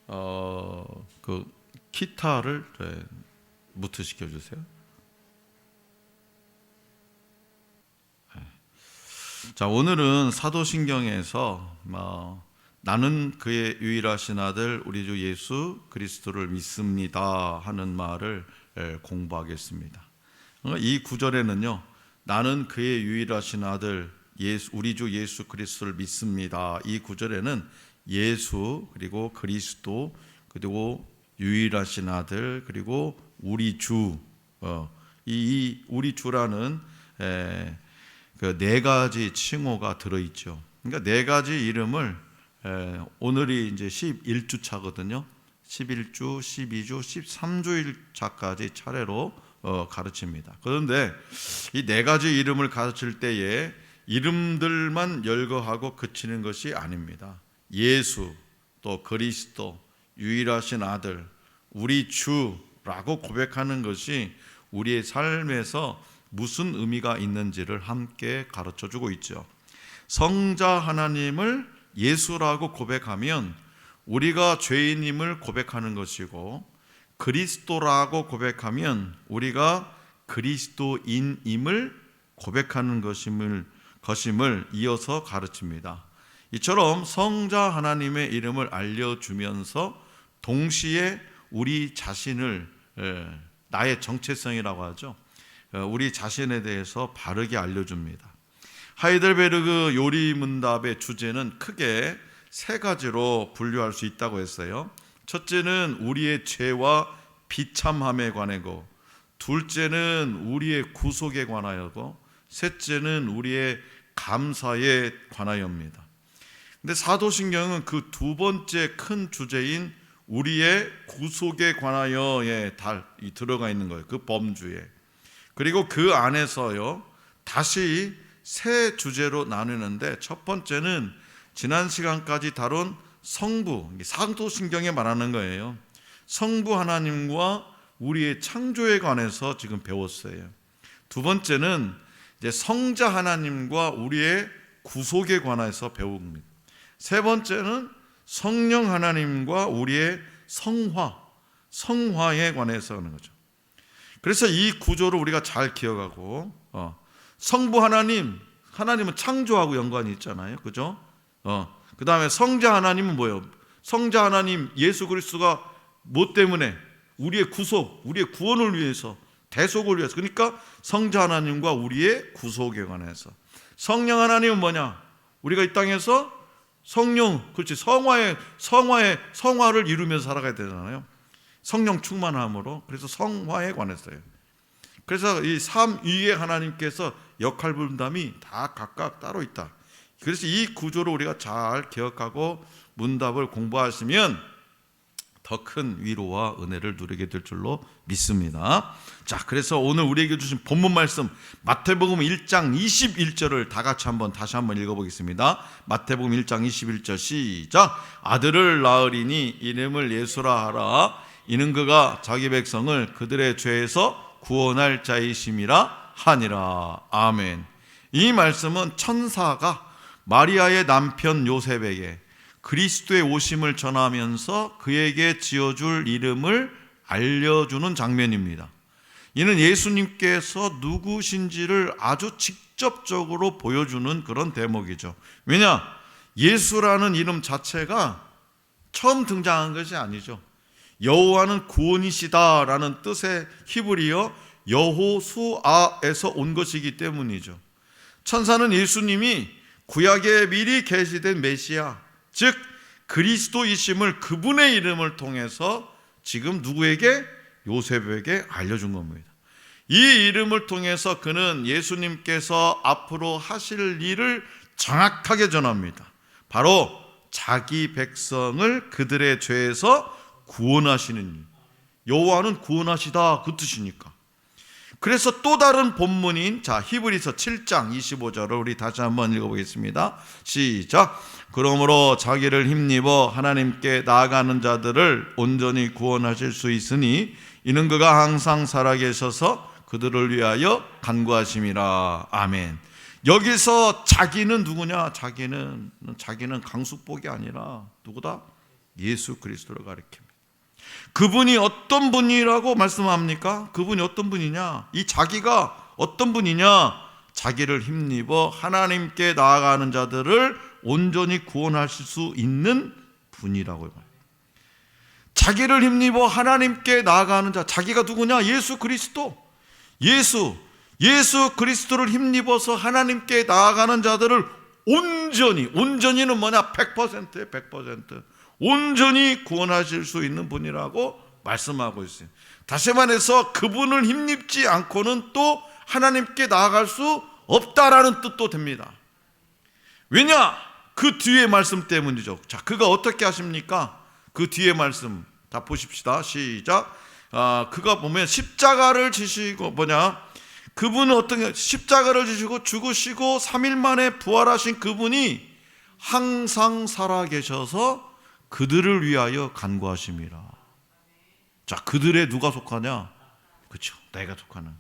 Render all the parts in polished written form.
그 기타를 무트시켜 주세요. 자, 오늘은 사도신경에서 나는 그의 유일하신 아들 우리 주 예수 그리스도를 믿습니다 하는 말을 공부하겠습니다. 이 구절에는요, 나는 그의 유일하신 아들 우리 주 예수 그리스도를 믿습니다. 이 구절에는 예수, 그리고 그리스도, 그리고 유일하신 아들, 그리고 우리 주, 이 우리 주라는 그 네 가지 칭호가 들어있죠. 그러니까 네 가지 이름을 오늘이 이제 11주 차거든요. 11주, 12주, 13주일차까지 차례로 가르칩니다. 그런데 이 네 가지 이름을 가르칠 때에 이름들만 열거하고 그치는 것이 아닙니다. 예수, 또 그리스도, 유일하신 아들, 우리 주라고 고백하는 것이 우리의 삶에서 무슨 의미가 있는지를 함께 가르쳐주고 있죠. 성자 하나님을 예수라고 고백하면 우리가 죄인임을 고백하는 것이고, 그리스도라고 고백하면 우리가 그리스도인임을 고백하는 것임을 이어서 가르칩니다. 이처럼 성자 하나님의 이름을 알려주면서 동시에 우리 자신을, 나의 정체성이라고 하죠, 우리 자신에 대해서 바르게 알려줍니다. 하이델베르그 요리문답의 주제는 크게 세 가지로 분류할 수 있다고 했어요. 첫째는 우리의 죄와 비참함에 관하고, 둘째는 우리의 구속에 관하여고, 셋째는 우리의 감사에 관하여입니다. 근데 사도신경은 그 두 번째 큰 주제인 우리의 구속에 관하여에 들어가 있는 거예요. 그 범주에. 그리고 그 안에서요, 다시 세 주제로 나누는데, 첫 번째는 지난 시간까지 다룬 성부, 사도신경에 말하는 거예요. 성부 하나님과 우리의 창조에 관해서 지금 배웠어요. 두 번째는 이제 성자 하나님과 우리의 구속에 관해서 배웁니다. 세 번째는 성령 하나님과 우리의 성화에 관해서 하는 거죠. 그래서 이 구조를 우리가 잘 기억하고, 성부 하나님은 창조하고 연관이 있잖아요, 그죠? 그 다음에 성자 하나님은 뭐예요? 성자 하나님 예수 그리스도가 뭐 때문에? 우리의 구속, 우리의 구원을 위해서, 대속을 위해서. 그러니까 성자 하나님과 우리의 구속에 관해서. 성령 하나님은 뭐냐? 우리가 이 땅에서 성령, 그렇지, 성화를 이루면서 살아가야 되잖아요. 성령 충만함으로. 그래서 성화에 관해서요. 그래서 이 삼위의 하나님께서 역할 분담이 다 각각 따로 있다. 그래서 이 구조를 우리가 잘 기억하고 문답을 공부하시면 더 큰 위로와 은혜를 누리게 될 줄로 믿습니다. 자, 그래서 오늘 우리에게 주신 본문 말씀 마태복음 1장 21절을 다시 한번 읽어보겠습니다. 마태복음 1장 21절 시작. 아들을 낳으리니 이름을 예수라 하라. 이는 그가 자기 백성을 그들의 죄에서 구원할 자이심이라 하니라. 아멘. 이 말씀은 천사가 마리아의 남편 요셉에게 그리스도의 오심을 전하면서 그에게 지어줄 이름을 알려주는 장면입니다. 이는 예수님께서 누구신지를 아주 직접적으로 보여주는 그런 대목이죠. 왜냐? 예수라는 이름 자체가 처음 등장한 것이 아니죠. 여호와는 구원이시다라는 뜻의 히브리어 여호수아에서 온 것이기 때문이죠. 천사는 예수님이 구약에 미리 계시된 메시아, 즉 그리스도이심을 그분의 이름을 통해서 지금 누구에게? 요셉에게 알려준 겁니다. 이 이름을 통해서 그는 예수님께서 앞으로 하실 일을 정확하게 전합니다. 바로 자기 백성을 그들의 죄에서 구원하시는 일. 여호와는 구원하시다, 그 뜻이니까. 그래서 또 다른 본문인 히브리서 7장 25절을 우리 다시 한번 읽어보겠습니다. 시작. 그러므로 자기를 힘입어 하나님께 나아가는 자들을 온전히 구원하실 수 있으니 이는 그가 항상 살아계셔서 그들을 위하여 간구하심이라. 아멘. 여기서 자기는 누구냐? 자기는 강수복이 아니라 누구다? 예수 그리스도를 가리킵니다. 그분이 어떤 분이라고 말씀합니까? 그분이 어떤 분이냐? 이 자기가 어떤 분이냐? 자기를 힘입어 하나님께 나아가는 자들을 온전히 구원하실 수 있는 분이라고 말합니다. 자기를 힘입어 하나님께 나아가는 자, 자기가 누구냐? 예수 그리스도. 예수 그리스도를 힘입어서 하나님께 나아가는 자들을 온전히는 뭐냐? 100%예요. 100%. 온전히 구원하실 수 있는 분이라고 말씀하고 있어요. 다시 말해서 그분을 힘입지 않고는 또 하나님께 나아갈 수 없다라는 뜻도 됩니다. 왜냐? 그 뒤에 말씀 때문이죠. 자, 그가 어떻게 하십니까? 그 뒤에 말씀 다 보십시다. 시작. 그가 보면 십자가를 지시고 그분은 어떤 십자가를 지시고 죽으시고 3일 만에 부활하신 그분이 항상 살아계셔서 그들을 위하여 간구하심이라. 자, 그들의 누가 속하냐? 그렇죠, 내가 속하는.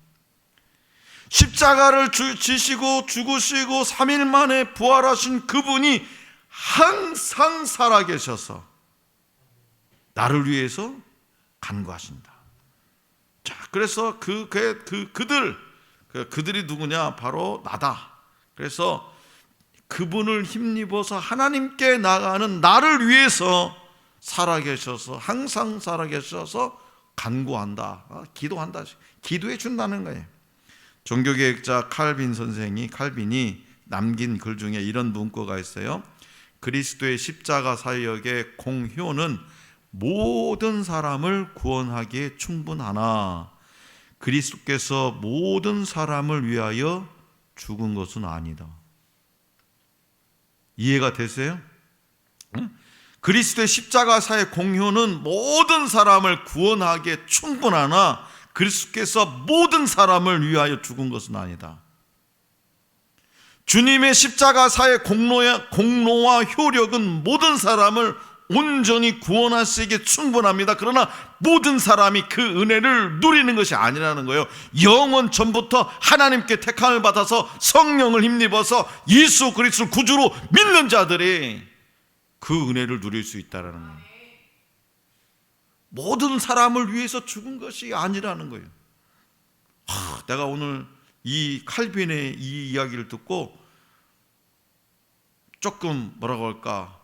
십자가를 지시고 죽으시고 3일 만에 부활하신 그분이 항상 살아계셔서 나를 위해서 간구하신다. 자, 그래서 그들이 누구냐? 바로 나다. 그래서 그분을 힘입어서 하나님께 나가는 나를 위해서 살아계셔서 항상 살아계셔서 간구한다. 기도한다. 기도해 준다는 거예요. 종교개혁자 칼빈이 남긴 글 중에 이런 문구가 있어요. 그리스도의 십자가 사역의 공효는 모든 사람을 구원하기에 충분하나 그리스도께서 모든 사람을 위하여 죽은 것은 아니다. 이해가 되세요? 그리스도의 십자가 사역의 공효는 모든 사람을 구원하기에 충분하나 그리스도께서 모든 사람을 위하여 죽은 것은 아니다. 주님의 십자가 사의 공로와 효력은 모든 사람을 온전히 구원하시기에 충분합니다. 그러나 모든 사람이 그 은혜를 누리는 것이 아니라는 거예요. 영원 전부터 하나님께 택함을 받아서 성령을 힘입어서 예수 그리스도를 구주로 믿는 자들이 그 은혜를 누릴 수 있다는 거예요. 모든 사람을 위해서 죽은 것이 아니라는 거예요. 내가 오늘 이 칼빈의 이 이야기를 듣고 조금 뭐라고 할까,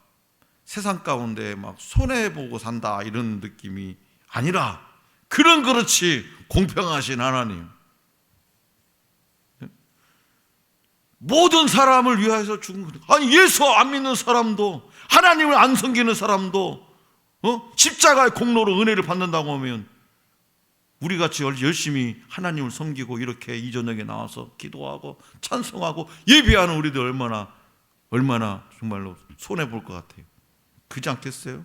세상 가운데 막 손해보고 산다 이런 느낌이 아니라, 그렇지 공평하신 하나님, 모든 사람을 위하여서 죽은 거예요. 아니, 예수 안 믿는 사람도, 하나님을 안 섬기는 사람도 십자가의 공로로 은혜를 받는다고 하면 우리같이 열심히 하나님을 섬기고 이렇게 이 저녁에 나와서 기도하고 찬송하고 예배하는 우리들 얼마나 정말로 손해볼 것 같아요. 그렇지 않겠어요?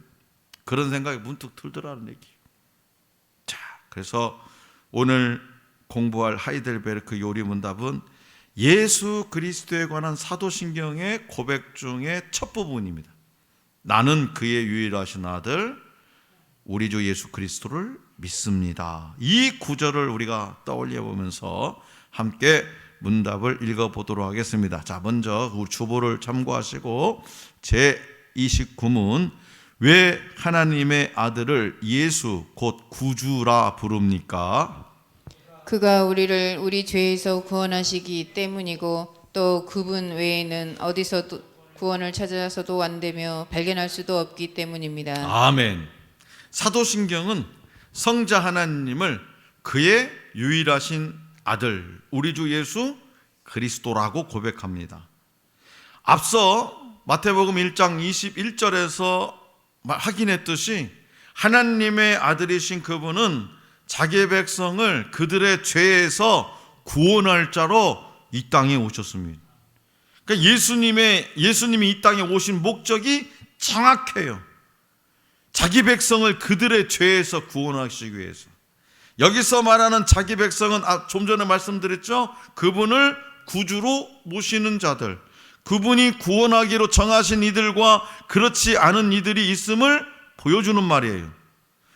그런 생각이 문득 들더라는 얘기예요. 자, 그래서 오늘 공부할 하이델베르크 요리문답은 예수 그리스도에 관한 사도신경의 고백 중에 첫 부분입니다. 나는 그의 유일하신 아들 우리 주 예수 그리스도를 믿습니다. 이 구절을 우리가 떠올려 보면서 함께 문답을 읽어보도록 하겠습니다. 자, 먼저 우리 주보를 참고하시고 제29문, 왜 하나님의 아들을 예수 곧 구주라 부릅니까? 그가 우리를 우리 죄에서 구원하시기 때문이고 또 그분 외에는 어디서 구원을 찾아서도 안 되며 발견할 수도 없기 때문입니다. 아멘. 사도신경은 성자 하나님을 그의 유일하신 아들 우리 주 예수 그리스도라고 고백합니다. 앞서 마태복음 1장 21절에서 확인했듯이 하나님의 아들이신 그분은 자기의 백성을 그들의 죄에서 구원할 자로 이 땅에 오셨습니다. 그러니까 예수님이 이 땅에 오신 목적이 정확해요. 자기 백성을 그들의 죄에서 구원하시기 위해서. 여기서 말하는 자기 백성은 좀 전에 말씀드렸죠. 그분을 구주로 모시는 자들, 그분이 구원하기로 정하신 이들과 그렇지 않은 이들이 있음을 보여주는 말이에요.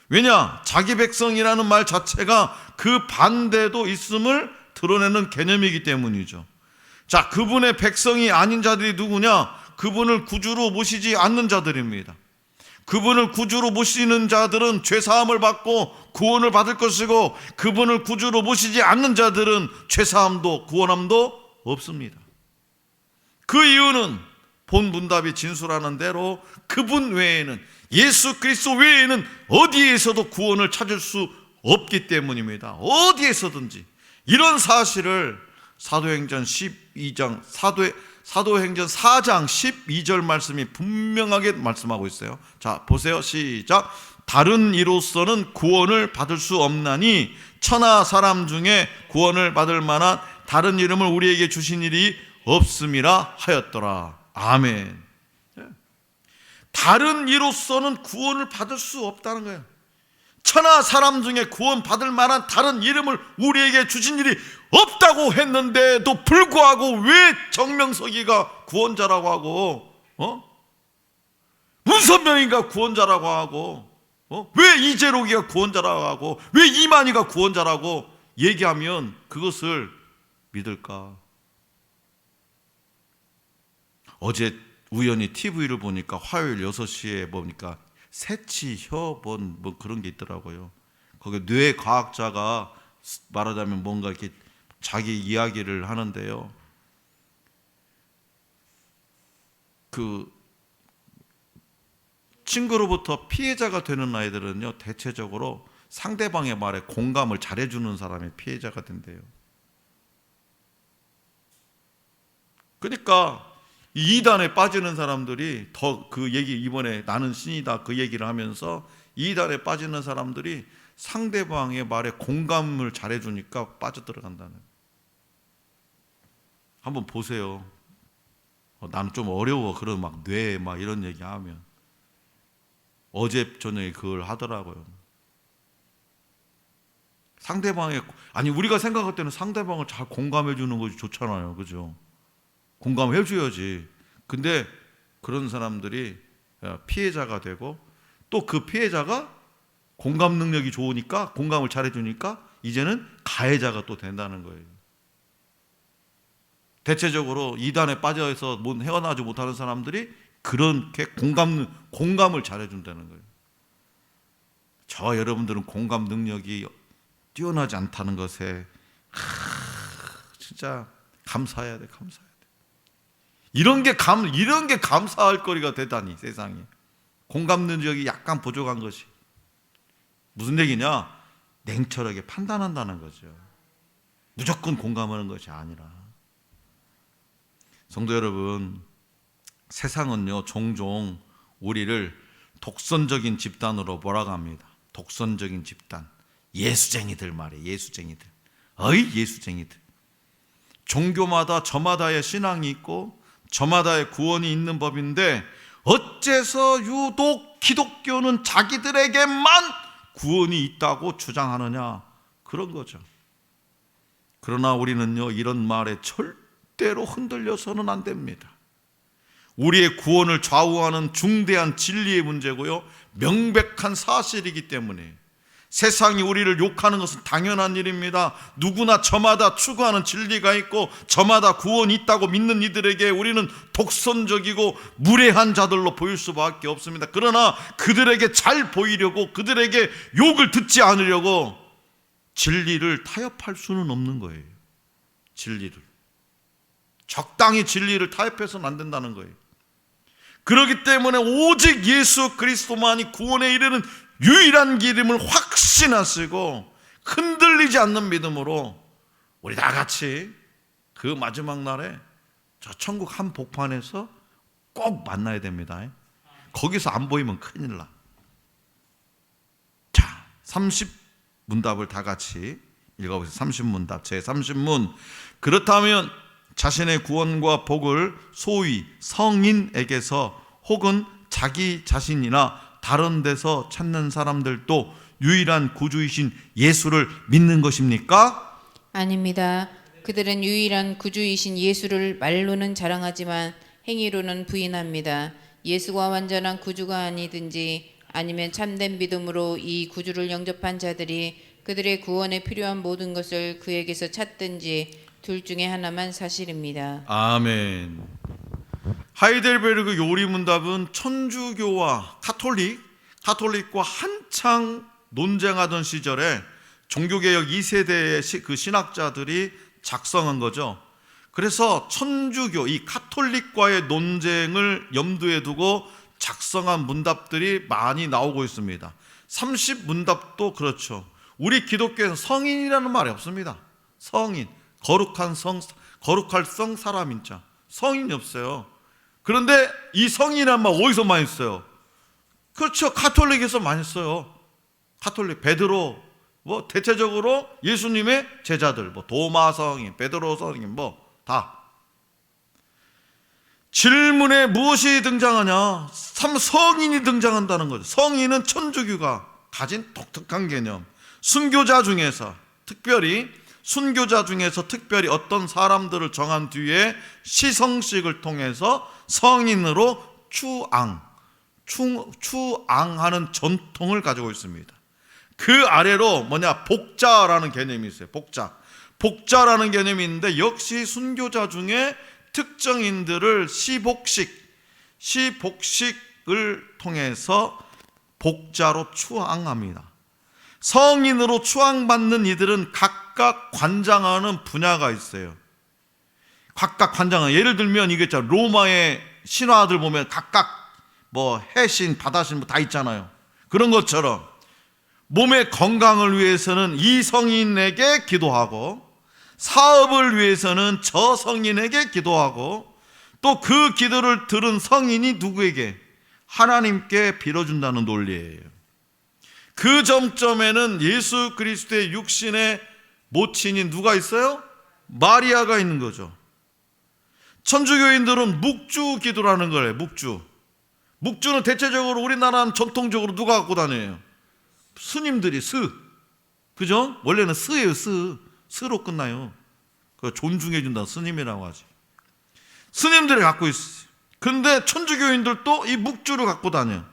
왜냐? 자기 백성이라는 말 자체가 그 반대도 있음을 드러내는 개념이기 때문이죠. 자, 그분의 백성이 아닌 자들이 누구냐? 그분을 구주로 모시지 않는 자들입니다. 그분을 구주로 모시는 자들은 죄사함을 받고 구원을 받을 것이고, 그분을 구주로 모시지 않는 자들은 죄사함도 구원함도 없습니다. 그 이유는 본 문답이 진술하는 대로 그분 외에는, 예수 그리스도 외에는 어디에서도 구원을 찾을 수 없기 때문입니다. 어디에서든지. 이런 사실을 사도행전 12장 사도행전 4장 12절 말씀이 분명하게 말씀하고 있어요. 자, 보세요. 시작. 다른 이로서는 구원을 받을 수 없나니 천하 사람 중에 구원을 받을 만한 다른 이름을 우리에게 주신 일이 없음이라 하였더라. 아멘. 다른 이로서는 구원을 받을 수 없다는 거예요. 천하 사람 중에 구원 받을 만한 다른 이름을 우리에게 주신 일이 없다고 했는데도 불구하고 왜 정명석이가 구원자라고 하고, 문선명이가 구원자라고 하고, 왜 이재록이가 구원자라고 하고, 왜 이만희가 구원자라고 얘기하면 그것을 믿을까? 어제 우연히 TV를 보니까 화요일 6시에 보니까 새치혈본 뭐 그런 게 있더라고요. 거기 뇌과학자가 말하자면 뭔가 이렇게 자기 이야기를 하는데요. 그 친구로부터 피해자가 되는 아이들은요, 대체적으로 상대방의 말에 공감을 잘해주는 사람이 피해자가 된대요. 그러니까 이 이단에 빠지는 사람들이 더 그 얘기, 이번에 나는 신이다 그 얘기를 하면서 이단에 빠지는 사람들이 상대방의 말에 공감을 잘해주니까 빠져들어간다는. 한번 보세요. 나는 좀 어려워. 그런 막 뇌 막 이런 얘기하면. 어제 저녁에 그걸 하더라고요. 상대방의, 아니 우리가 생각할 때는 상대방을 잘 공감해 주는 것이 좋잖아요. 그죠? 공감해 줘야지. 근데 그런 사람들이 피해자가 되고, 또 그 피해자가 공감 능력이 좋으니까, 공감을 잘해 주니까 이제는 가해자가 또 된다는 거예요. 대체적으로 이단에 빠져서 헤어나지 못하는 사람들이 그렇게 공감을 잘해 준다는 거예요. 저 여러분들은 공감 능력이 뛰어나지 않다는 것에 진짜 감사해야 돼. 감사해야 돼. 이런 게 감사할 거리가 되다니, 세상에. 공감 능력이 약간 부족한 것이 무슨 얘기냐? 냉철하게 판단한다는 거죠. 무조건 공감하는 것이 아니라. 성도 여러분, 세상은요 종종 우리를 독선적인 집단으로 몰아갑니다. 독선적인 집단, 예수쟁이들 말이에요. 예수쟁이들. 예수쟁이들. 종교마다 저마다의 신앙이 있고 저마다의 구원이 있는 법인데, 어째서 유독 기독교는 자기들에게만 구원이 있다고 주장하느냐, 그런 거죠. 그러나 우리는요, 이런 말에 절대로 흔들려서는 안 됩니다. 우리의 구원을 좌우하는 중대한 진리의 문제고요, 명백한 사실이기 때문에 세상이 우리를 욕하는 것은 당연한 일입니다. 누구나 저마다 추구하는 진리가 있고 저마다 구원이 있다고 믿는 이들에게 우리는 독선적이고 무례한 자들로 보일 수밖에 없습니다. 그러나 그들에게 잘 보이려고, 그들에게 욕을 듣지 않으려고 진리를 타협할 수는 없는 거예요. 진리를 적당히 진리를 타협해서는 안 된다는 거예요. 그렇기 때문에 오직 예수 그리스도만이 구원에 이르는 유일한 길임을 확신하시고 흔들리지 않는 믿음으로 우리 다 같이 그 마지막 날에 저 천국 한복판에서 꼭 만나야 됩니다. 거기서 안 보이면 큰일 나. 자, 30문답을 다 같이 읽어보세요. 30문답 제30문. 그렇다면 자신의 구원과 복을 소위 성인에게서 혹은 자기 자신이나 다른 데서 찾는 사람들도 유일한 구주이신 예수를 믿는 것입니까? 아닙니다. 그들은 유일한 구주이신 예수를 말로는 자랑하지만 행위로는 부인합니다. 예수가 완전한 구주가 아니든지 아니면 참된 믿음으로 이 구주를 영접한 자들이 그들의 구원에 필요한 모든 것을 그에게서 찾든지 둘 중에 하나만 사실입니다. 아멘. 하이델베르그 요리문답은 천주교와 카톨릭과 한창 논쟁하던 시절에 종교개혁 2세대의 그 신학자들이 작성한 거죠. 그래서 천주교, 이 카톨릭과의 논쟁을 염두에 두고 작성한 문답들이 많이 나오고 있습니다. 30문답도 그렇죠. 우리 기독교에는 성인이라는 말이 없습니다. 성인, 거룩할 성 사람인자, 성인이 없어요. 그런데 이 성인이라는 말 어디서 많이 써요? 그렇죠, 카톨릭에서 많이 써요. 카톨릭, 베드로, 대체적으로 예수님의 제자들, 도마 성인, 베드로 성인, 다. 질문에 무엇이 등장하냐? 성인이 등장한다는 거죠. 성인은 천주교가 가진 독특한 개념. 순교자 중에서 특별히 어떤 사람들을 정한 뒤에 시성식을 통해서 성인으로 추앙하는 전통을 가지고 있습니다. 그 아래로 복자라는 개념이 있어요. 복자라는 개념이 있는데, 역시 순교자 중에 특정인들을 시복식을 통해서 복자로 추앙합니다. 성인으로 추앙받는 이들은 각각 관장하는 분야가 있어요. 각각 관장은, 예를 들면 이게 로마의 신화들 보면 각각 해신, 바다신 다 있잖아요. 그런 것처럼 몸의 건강을 위해서는 이 성인에게 기도하고, 사업을 위해서는 저 성인에게 기도하고, 또 그 기도를 들은 성인이 누구에게? 하나님께 빌어준다는 논리예요. 그 점점에는 예수 그리스도의 육신의 모친인 누가 있어요? 마리아가 있는 거죠. 천주교인들은 묵주 기도라는 거예요. 묵주는 대체적으로 우리나라는 전통적으로 누가 갖고 다녀요? 스님들이 그죠? 원래는 스예요. 스로 끝나요. 그 존중해준다 스님이라고 하지. 스님들이 갖고 있어요. 근데 천주교인들도 이 묵주를 갖고 다녀요.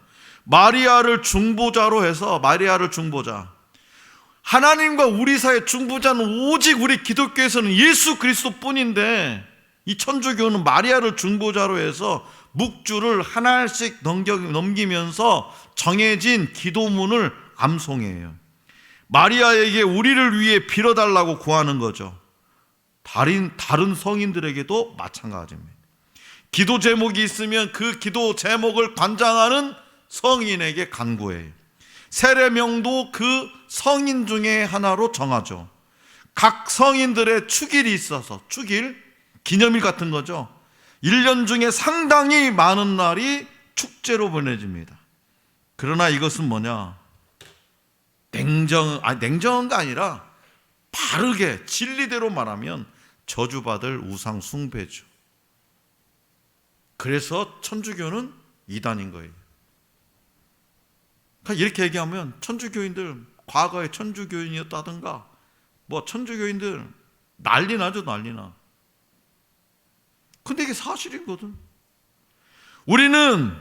마리아를 중보자로 해서, 하나님과 우리 사이의 중보자는 오직 우리 기독교에서는 예수 그리스도 뿐인데, 이 천주교는 마리아를 중보자로 해서 묵주를 하나씩 넘기면서 정해진 기도문을 암송해요. 마리아에게 우리를 위해 빌어달라고 구하는 거죠. 다른 성인들에게도 마찬가지입니다. 기도 제목이 있으면 그 기도 제목을 관장하는 성인에게 간구해요. 세례명도 그 성인 중에 하나로 정하죠. 각 성인들의 축일이 있어서, 기념일 같은 거죠. 1년 중에 상당히 많은 날이 축제로 보내집니다. 그러나 이것은 냉정한 게 아니라 바르게 진리대로 말하면 저주받을 우상 숭배죠. 그래서 천주교는 이단인 거예요. 그러니까 이렇게 얘기하면 천주교인들, 과거에 천주교인이었다든가 천주교인들 난리나죠. 근데 이게 사실이거든. 우리는요,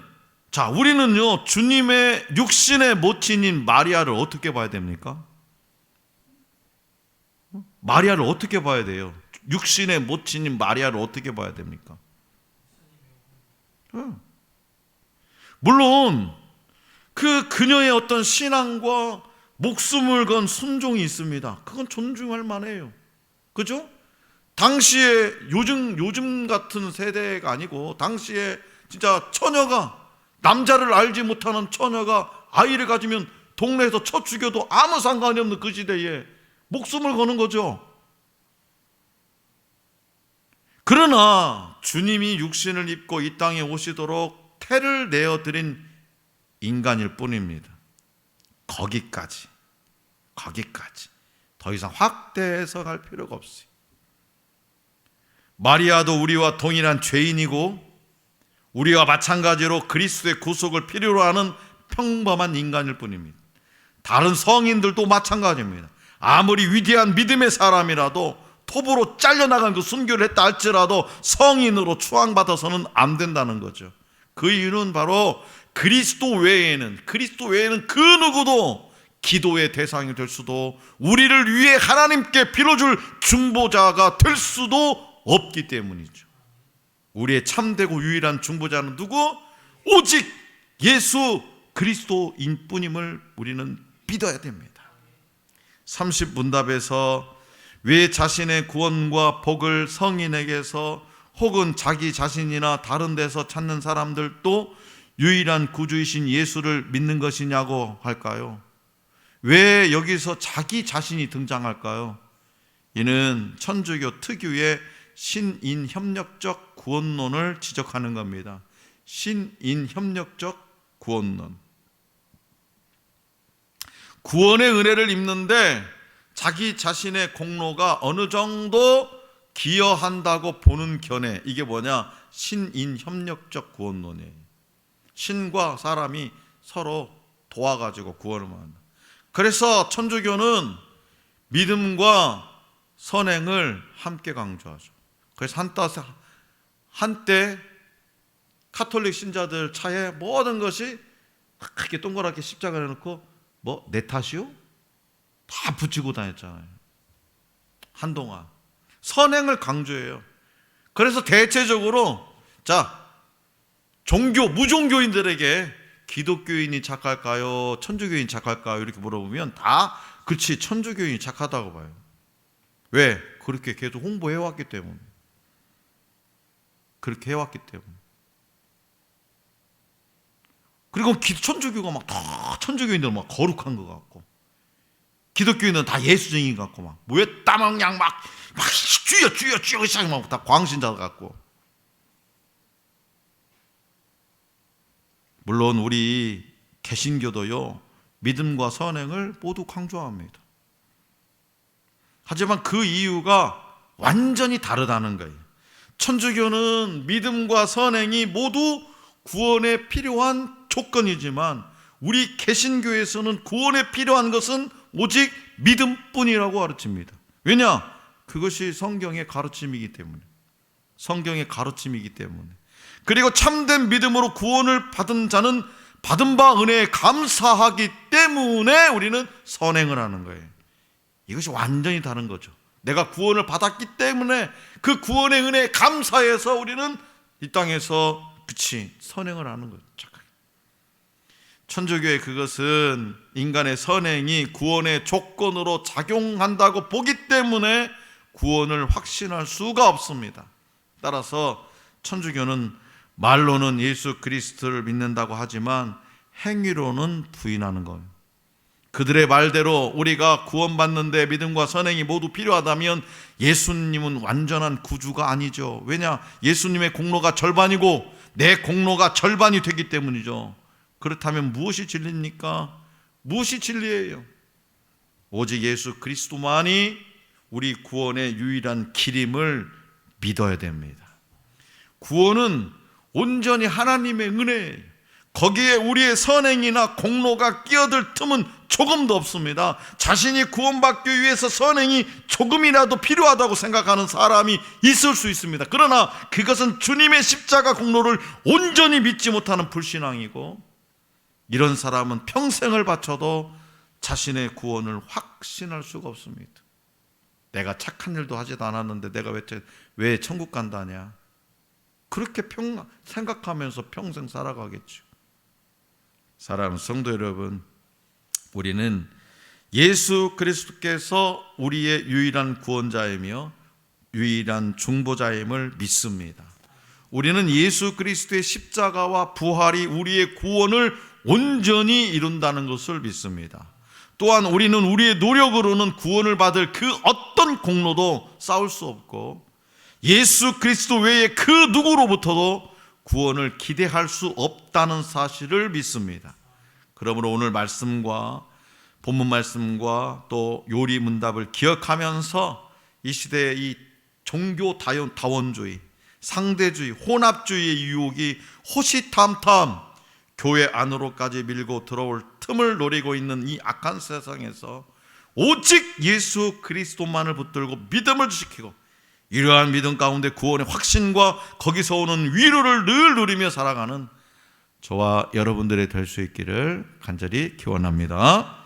주님의 육신의 모친인 마리아를 어떻게 봐야 됩니까? 마리아를 어떻게 봐야 돼요? 육신의 모친인 마리아를 어떻게 봐야 됩니까? 물론 그녀의 어떤 신앙과 목숨을 건 순종이 있습니다. 그건 존중할 만해요. 그죠? 당시에 요즘 같은 세대가 아니고, 당시에 진짜 남자를 알지 못하는 처녀가 아이를 가지면 동네에서 쳐 죽여도 아무 상관이 없는 그 시대에 목숨을 거는 거죠. 그러나 주님이 육신을 입고 이 땅에 오시도록 태를 내어드린 인간일 뿐입니다. 거기까지 더 이상 확대해서 갈 필요가 없어요. 마리아도 우리와 동일한 죄인이고, 우리와 마찬가지로 그리스도의 구속을 필요로 하는 평범한 인간일 뿐입니다. 다른 성인들도 마찬가지입니다. 아무리 위대한 믿음의 사람이라도 톱으로 잘려나간 그 순교를 했다 할지라도 성인으로 추앙받아서는 안 된다는 거죠. 그 이유는 바로 그리스도 외에는 그 누구도 기도의 대상이 될 수도, 우리를 위해 하나님께 빌어줄 중보자가 될 수도 없기 때문이죠. 우리의 참되고 유일한 중보자는 누구? 오직 예수 그리스도인 뿐임을 우리는 믿어야 됩니다. 30문답에서 왜 자신의 구원과 복을 성인에게서 혹은 자기 자신이나 다른 데서 찾는 사람들도 유일한 구주이신 예수를 믿는 것이냐고 할까요? 왜 여기서 자기 자신이 등장할까요? 이는 천주교 특유의 신인협력적 구원론을 지적하는 겁니다. 신인협력적 구원론. 구원의 은혜를 입는데 자기 자신의 공로가 어느 정도 기여한다고 보는 견해, 이게 뭐냐? 신인협력적 구원론이에요. 신과 사람이 서로 도와가지고 구원을 만한다. 그래서 천주교는 믿음과 선행을 함께 강조하죠. 그래서 한때 카톨릭 신자들 차에 모든 것이 크게 동그랗게 십자가를 해놓고 내 탓이요? 다 붙이고 다녔잖아요. 한동안 선행을 강조해요. 그래서 대체적으로 종교 무종교인들에게 기독교인이 착할까요? 천주교인이 착할까요? 이렇게 물어보면 다 그렇지, 천주교인이 착하다고 봐요. 왜? 그렇게 계속 홍보해왔기 때문에. 그렇게 해왔기 때문에. 그리고 천주교가 다 천주교인들은 거룩한 것 같고, 기독교인은 다 예수쟁이 같고 뭐에 따먹냥 주여 시작하면 다 광신자 같고. 물론 우리 개신교도요, 믿음과 선행을 모두 강조합니다. 하지만 그 이유가 완전히 다르다는 거예요. 천주교는 믿음과 선행이 모두 구원에 필요한 조건이지만 우리 개신교에서는 구원에 필요한 것은 오직 믿음뿐이라고 가르칩니다. 왜냐? 그것이 성경의 가르침이기 때문에. 그리고 참된 믿음으로 구원을 받은 자는 받은 바 은혜에 감사하기 때문에 우리는 선행을 하는 거예요. 이것이 완전히 다른 거죠. 내가 구원을 받았기 때문에 그 구원의 은혜에 감사해서 우리는 이 땅에서 선행을 하는 거죠. 천주교의 그것은 인간의 선행이 구원의 조건으로 작용한다고 보기 때문에 구원을 확신할 수가 없습니다. 따라서 천주교는 말로는 예수 그리스도를 믿는다고 하지만 행위로는 부인하는 거예요. 그들의 말대로 우리가 구원받는데 믿음과 선행이 모두 필요하다면 예수님은 완전한 구주가 아니죠. 왜냐? 예수님의 공로가 절반이고 내 공로가 절반이 되기 때문이죠. 그렇다면 무엇이 진리입니까? 무엇이 진리예요? 오직 예수 그리스도만이 우리 구원의 유일한 길임을 믿어야 됩니다. 구원은 온전히 하나님의 은혜예요. 거기에 우리의 선행이나 공로가 끼어들 틈은 조금도 없습니다. 자신이 구원받기 위해서 선행이 조금이라도 필요하다고 생각하는 사람이 있을 수 있습니다. 그러나 그것은 주님의 십자가 공로를 온전히 믿지 못하는 불신앙이고, 이런 사람은 평생을 바쳐도 자신의 구원을 확신할 수가 없습니다. 내가 착한 일도 하지도 않았는데 내가 왜 천국 간다냐? 그렇게 생각하면서 평생 살아가겠죠. 사랑하는 성도 여러분, 우리는 예수 그리스도께서 우리의 유일한 구원자이며 유일한 중보자임을 믿습니다. 우리는 예수 그리스도의 십자가와 부활이 우리의 구원을 온전히 이룬다는 것을 믿습니다. 또한 우리는 우리의 노력으로는 구원을 받을 그 어떤 공로도 쌓을 수 없고 예수 그리스도 외에 그 누구로부터도 구원을 기대할 수 없다는 사실을 믿습니다. 그러므로 오늘 말씀과 본문 말씀과 또 요리 문답을 기억하면서 이 시대의 이 종교 다원주의, 상대주의, 혼합주의의 유혹이 호시탐탐 교회 안으로까지 밀고 들어올 틈을 노리고 있는 이 악한 세상에서 오직 예수 그리스도만을 붙들고 믿음을 지키고 이러한 믿음 가운데 구원의 확신과 거기서 오는 위로를 늘 누리며 살아가는 저와 여러분들이 될 수 있기를 간절히 기원합니다.